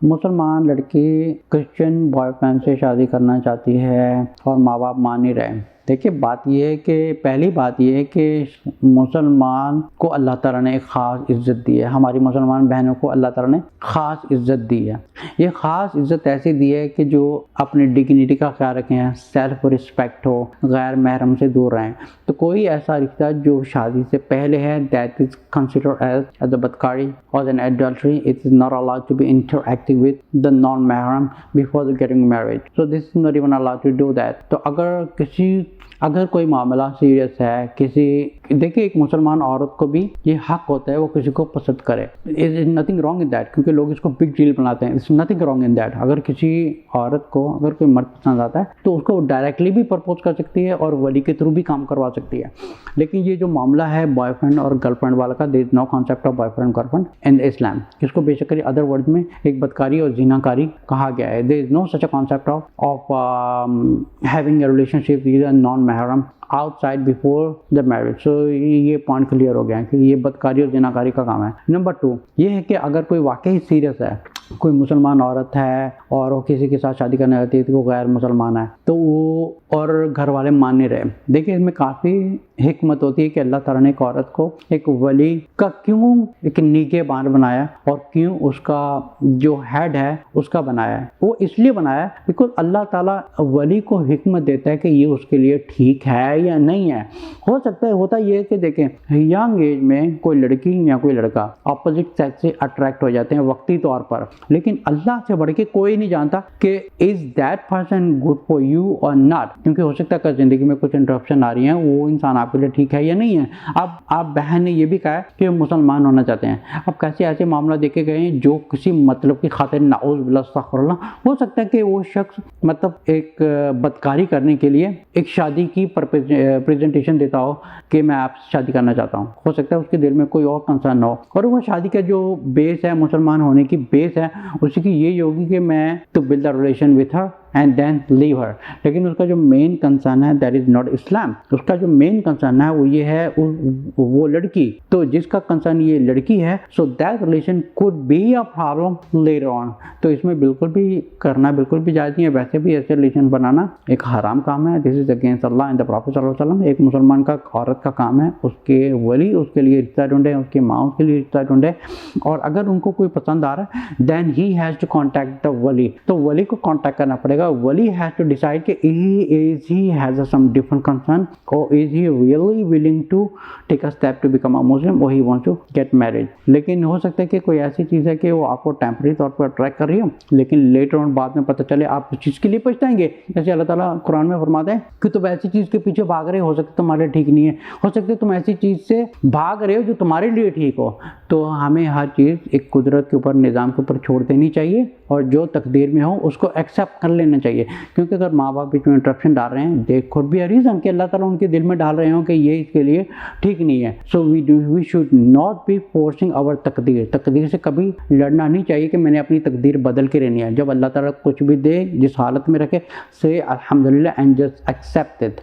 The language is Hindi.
मुसलमान लड़की क्रिश्चियन बॉयफ्रेंड से शादी करना चाहती है और माँ बाप मान नहीं रहे। देखिए, बात यह है कि पहली बात यह है कि मुसलमान को अल्लाह ताला ने एक ख़ास इज़्ज़त दी है। हमारी मुसलमान बहनों को अल्लाह ताला ने ख़ास इज़्ज़त दी है। ये ख़ास इज़्ज़त ऐसी दी है कि जो अपनी डिग्निटी का ख्याल रखें, सेल्फ रिस्पेक्ट हो, गैर महरम से दूर रहें। तो कोई ऐसा रिश्ता जो शादी से पहले है, that is considered as a बदकारी और an adultery. It is not allowed to be interacting with the non महरम before getting married. So this is not even allowed to do that. तो अगर कोई मामला सीरियस है, देखिए, एक मुसलमान औरत को भी ये हक होता है वो किसी को पसंद करे। Is nothing wrong in that, क्योंकि लोग इसको बिग डील बनाते हैं। It's nothing wrong in that. अगर किसी औरत को अगर कोई मर्द पसंद आता है तो उसको डायरेक्टली भी प्रपोज कर सकती है और वली के थ्रू भी काम करवा सकती है। लेकिन ये जो मामला है बॉयफ्रेंड और गर्लफ्रेंड वाला का, there is no concept of boyfriend girlfriend in Islam. इसको बेसिकली अदर वर्ड में एक बदकारी और जिनाकारी कहा गया है। There is no such a concept of having a relationship with a non महरम outside before the marriage. So ये पॉइंट क्लियर हो गया है कि ये बदकारी और जिनाकारी का काम है। नंबर 2 ये है कि अगर कोई वाकई सीरियस है, कोई मुसलमान औरत है और वो किसी के साथ शादी करने जाती है तो वो गैर मुसलमान है, तो वो और घर वाले मान नहीं रहे। देखिए, इसमें काफ़ी हिकमत होती है कि अल्लाह ताला ने एक औरत को एक वली का क्यों एक निगहबान बनाया और क्यों उसका जो हेड है उसका बनाया है। वो इसलिए बनाया बिकॉज अल्लाह ताला वली को हिकमत देता है कि ये उसके लिए ठीक है या नहीं है। हो सकता है, होता ये है कि देखें, यंग एज में कोई लड़की या कोई लड़का अपोजिट सेक्स से अट्रैक्ट हो जाते हैं वक्ती तौर पर, लेकिन अल्लाह से बढ़ के कोई नहीं जानता कि is that person good for you और नॉट। क्योंकि हो सकता है कि जिंदगी में कुछ इंटरप्शन आ रही है, वो इंसान आपके लिए ठीक है या नहीं है। अब आप बहन ने ये भी कहा है कि मुसलमान होना चाहते हैं। अब कैसे ऐसे मामला देखे गए हैं जो किसी मतलब की खातिर नाउज़ बिल्लाह अस्तग़फिरुल्लाह, हो सकता है कि वो शख्स मतलब एक बदकारी करने के लिए एक शादी की प्रेजेंटेशन देता हो कि मैं आपसे शादी करना चाहता हूँ। हो सकता है उसके दिल में कोई और कंसर्न हो और वो शादी का जो बेस है, मुसलमान होने की बेस है, उसी की यही होगी कि मैं to build the relation with her and then leave her. लेकिन उसका जो मेन कंसर्न है दैट इज नॉट इस्लाम। उसका जो मेन कंसर्न है वो ये है वो लड़की, तो जिसका कंसर्न ये लड़की है, so that relation could be a problem later on. तो इसमें बिल्कुल भी करना बिल्कुल भी जायज़ नहीं है। वैसे भी ऐसे रिलेशन बनाना एक हराम काम है। This is against Allah and the profit सल्लल्लाहु अलैहि वसल्लम। एक मुसलमान का औरत का काम है उसके वली उसके लिए रिश्ता ढूंढे, उसकी माँ उसके लिए रिश्ता ढूंढे, और अगर उनको कोई पसंद आ रहा है then he has to contact the वली। तो वली को कॉन्टैक्ट करना पड़ेगा। वली हैज टू डिसाइड कि he has some different concern or is he really willing to take a step to become a Muslim or he wants to get married। लेकिन हो सकता है कि कोई ऐसी चीज़ है कि वो आपको टेम्परेरी तौर पर अट्रैक्ट कर रही हो, लेकिन लेटर ऑन बाद में पता चले आप उस चीज़ के लिए पछताएंगे। जैसे अल्लाह ताला कुरान में फरमाते हैं कि तुम ऐसी चीज़ के पीछे भाग रहे हो सकता है तुम्हारे लिए ठीक नहीं है, हो सकता है तुम ऐसी चीज़ से भाग रहे हो जो तुम्हारे लिए ठीक हो। तो हमें हर चीज़ एक कुदरत के ऊपर, निज़ाम के ऊपर छोड़ देनी चाहिए और जो तकदीर में हो उसको एक्सेप्ट कर लेना चाहिए। क्योंकि अगर माँ बाप बीच में इंटरप्शन डाल रहे हैं, they could be a reason कि अल्लाह ताला उनके दिल में डाल रहे हो कि ये इसके लिए ठीक नहीं है। So we should not be forcing our तकदीर। तकदीर से कभी लड़ना नहीं चाहिए कि मैंने अपनी तकदीर बदल के रहनी है। जब अल्लाह ताला कुछ भी दे, जिस हालत में रखे, से अल्हम्दुलिल्लाह एंड जस्ट एक्सेप्ट इट।